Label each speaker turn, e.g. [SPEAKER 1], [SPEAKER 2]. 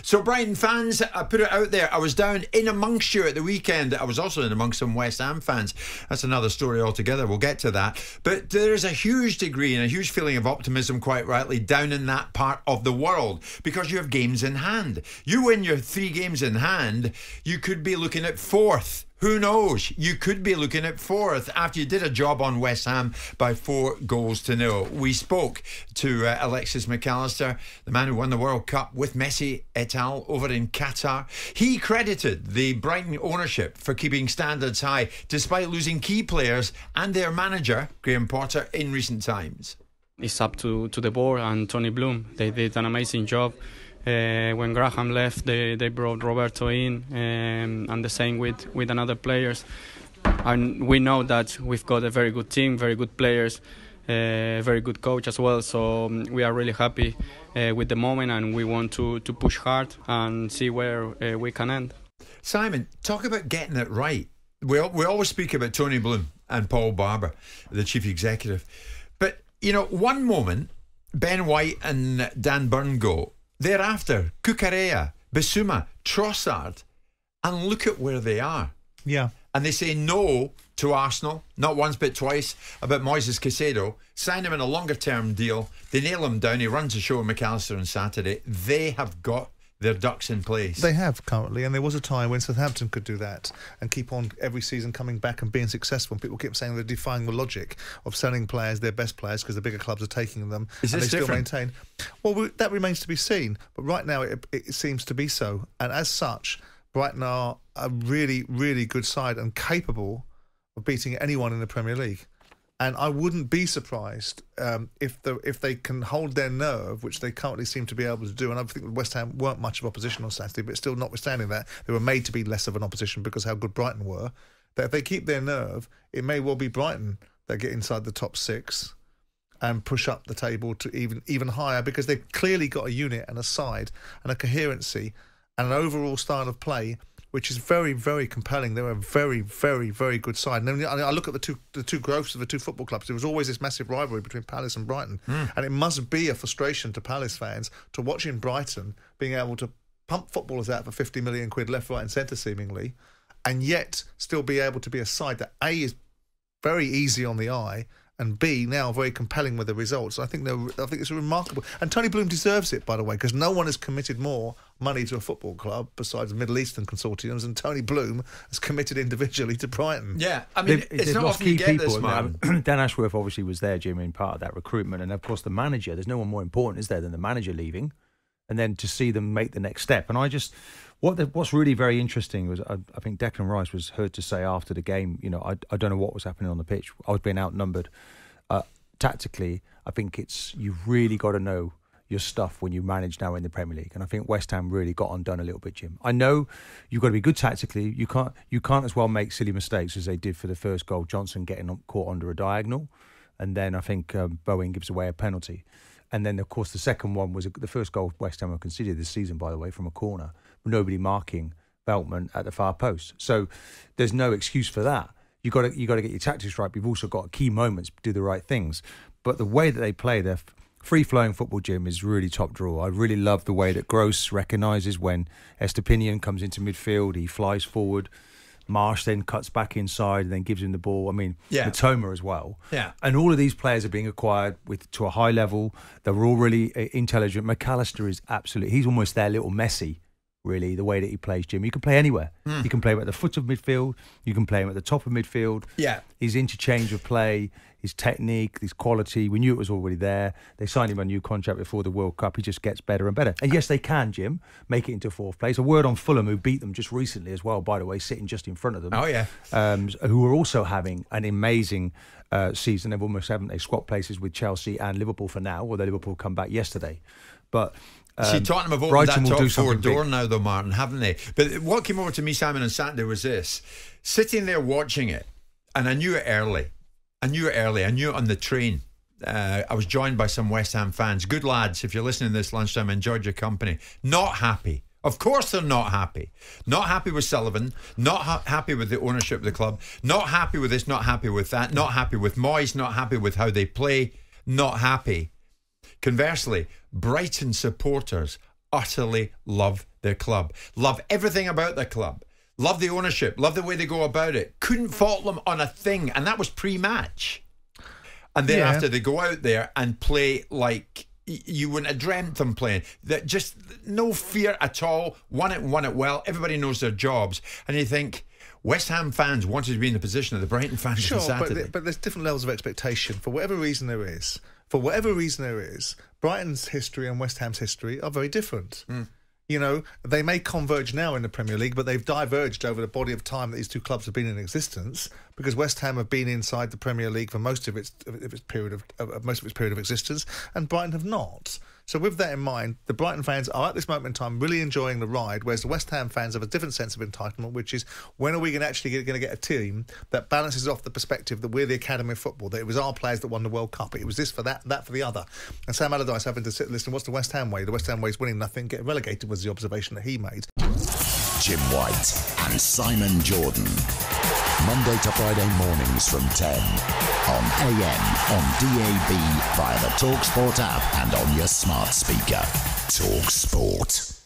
[SPEAKER 1] So Brighton fans, I put it out there. I was down in amongst you at the weekend. I was also in amongst some West Ham fans. That's another story altogether. We'll get to that. But there is a huge degree and a huge feeling of optimism, quite rightly, down in that part of the world because you have games in hand. You win your 3 games in hand, you could be looking at 4th. Who knows? You could be looking at 4th after you did a job on West Ham by 4-0. We spoke to Alexis McAllister, the man who won the World Cup with Messi et al. Over in Qatar. He credited the Brighton ownership for keeping standards high despite losing key players and their manager, Graham Potter, in recent times.
[SPEAKER 2] It's up to the board and Tony Bloom. They did an amazing job. When Graham left, they brought Roberto in, and the same with another players. And we know that we've got a very good team, very good players, very good coach as well. So we are really happy with the moment, and we want to push hard and see where we can end.
[SPEAKER 1] Simon, talk about getting it right. We always speak about Tony Bloom and Paul Barber, the chief executive. But, you know, one moment, Ben White and Dan Burn go. Thereafter, Cucurella, Bissouma, Trossard, and look at where they are.
[SPEAKER 3] Yeah.
[SPEAKER 1] And they say no to Arsenal, not once but twice, about Moises Caicedo. Sign him in a longer-term deal. They nail him down. He runs a show with McAllister on Saturday. They have got their ducks in place.
[SPEAKER 3] They have currently, and there was a time when Southampton could do that and keep on every season coming back and being successful. And people keep saying they're defying the logic of selling players, their best players, because the bigger clubs are taking them.
[SPEAKER 1] Is
[SPEAKER 3] and
[SPEAKER 1] this
[SPEAKER 3] they
[SPEAKER 1] different?
[SPEAKER 3] still maintain. Well, that remains to be seen. But right now, it seems to be so. And as such, Brighton are a really, really good side and capable of beating anyone in the Premier League. And I wouldn't be surprised if they can hold their nerve, which they currently seem to be able to do. And I think West Ham weren't much of opposition on Saturday, but still, notwithstanding that, they were made to be less of an opposition because how good Brighton were. That if they keep their nerve, it may well be Brighton that get inside the top 6 and push up the table to even higher, because they've clearly got a unit and a side and a coherency and an overall style of play which is very, very compelling. They're a very, very, very good side. And I look at the two growths of the two football clubs. There was always this massive rivalry between Palace and Brighton. And it must be a frustration to Palace fans to watching Brighton being able to pump footballers out for 50 million quid left, right and centre seemingly, and yet still be able to be a side that A, is very easy on the eye, and B, now very compelling with the results. I think it's remarkable. And Tony Bloom deserves it, by the way, because no one has committed more money to a football club besides Middle Eastern consortiums, and Tony Bloom has committed individually to Brighton.
[SPEAKER 1] Yeah, I mean, it's not often you get this, man.
[SPEAKER 4] Dan Ashworth obviously was there, Jim, in part of that recruitment. And, of course, the manager. There's no one more important, is there, than the manager leaving? And then to see them make the next step. And I just... What's really very interesting was I think Declan Rice was heard to say after the game, you know, I don't know what was happening on the pitch. I was being outnumbered. Tactically, I think you've really got to know your stuff when you manage now in the Premier League. And I think West Ham really got undone a little bit, Jim. I know you've got to be good tactically. You can't as well make silly mistakes as they did for the first goal. Johnson getting caught under a diagonal. And then I think Bowen gives away a penalty. And then, of course, the second one was the first goal West Ham have conceded this season, by the way, from a corner. Nobody marking Veltman at the far post. So there's no excuse for that. You got to get your tactics right. But you've also got key moments to do the right things. But the way that they play their free-flowing football, Jim, is really top drawer. I really love the way that Gross recognises when Estepinian comes into midfield, he flies forward. Marsh then cuts back inside and then gives him the ball. I mean, Matoma as well.
[SPEAKER 1] Yeah.
[SPEAKER 4] And all of these players are being acquired to a high level. They're all really intelligent. McAllister is absolutely... He's almost their little Messi, really, the way that he plays, Jim. You can play anywhere. You can play him at the foot of midfield. You can play him at the top of midfield.
[SPEAKER 1] Yeah.
[SPEAKER 4] His interchange of play, his technique, his quality, we knew it was already there. They signed him a new contract before the World Cup. He just gets better and better. And yes, they can, Jim, make it into fourth place. A word on Fulham, who beat them just recently as well, by the way, sitting just in front of them.
[SPEAKER 1] Oh, yeah.
[SPEAKER 4] Who are also having an amazing season. They've almost haven't they swapped places with Chelsea and Liverpool for now, although Liverpool come back yesterday. But...
[SPEAKER 1] See, Tottenham have opened
[SPEAKER 4] Brighton
[SPEAKER 1] that
[SPEAKER 4] will
[SPEAKER 1] top
[SPEAKER 4] do
[SPEAKER 1] four
[SPEAKER 4] something
[SPEAKER 1] door
[SPEAKER 4] big
[SPEAKER 1] now, though, Martin, haven't they? But what came over to me, Simon, on Saturday was this. Sitting there watching it, and I knew it early. I knew it on the train. I was joined by some West Ham fans. Good lads, if you're listening this lunchtime, enjoyed your company. Not happy. Of course they're not happy. Not happy with Sullivan. Not happy with the ownership of the club. Not happy with this, not happy with that. Not happy with Moyes. Not happy with how they play. Not happy. Conversely, Brighton supporters utterly love their club, love everything about the club, love the ownership, love the way they go about it. Couldn't fault them on a thing, and that was pre-match. And thereafter, they go out there and play like you wouldn't have dreamt them playing. That just no fear at all. Won it well. Everybody knows their jobs, and you think West Ham fans wanted to be in the position of the Brighton fans on Saturday.
[SPEAKER 3] But there's different levels of expectation. For whatever reason there is, Brighton's history and West Ham's history are very different. You know, they may converge now in the Premier League, but they've diverged over the body of time that these two clubs have been in existence, because West Ham have been inside the Premier League for most of its period of existence, and Brighton have not. So with that in mind, the Brighton fans are at this moment in time really enjoying the ride, whereas the West Ham fans have a different sense of entitlement, which is, when are we going to get a team that balances off the perspective that we're the academy of football, that it was our players that won the World Cup, it was this for that, that for the other. And Sam Allardyce having to sit and listen, what's the West Ham way? The West Ham way is winning nothing, get relegated, was the observation that he made.
[SPEAKER 5] Jim White and Simon Jordan. Monday to Friday mornings from 10 on AM, on DAB, via the talkSPORT app and on your smart speaker. talkSPORT.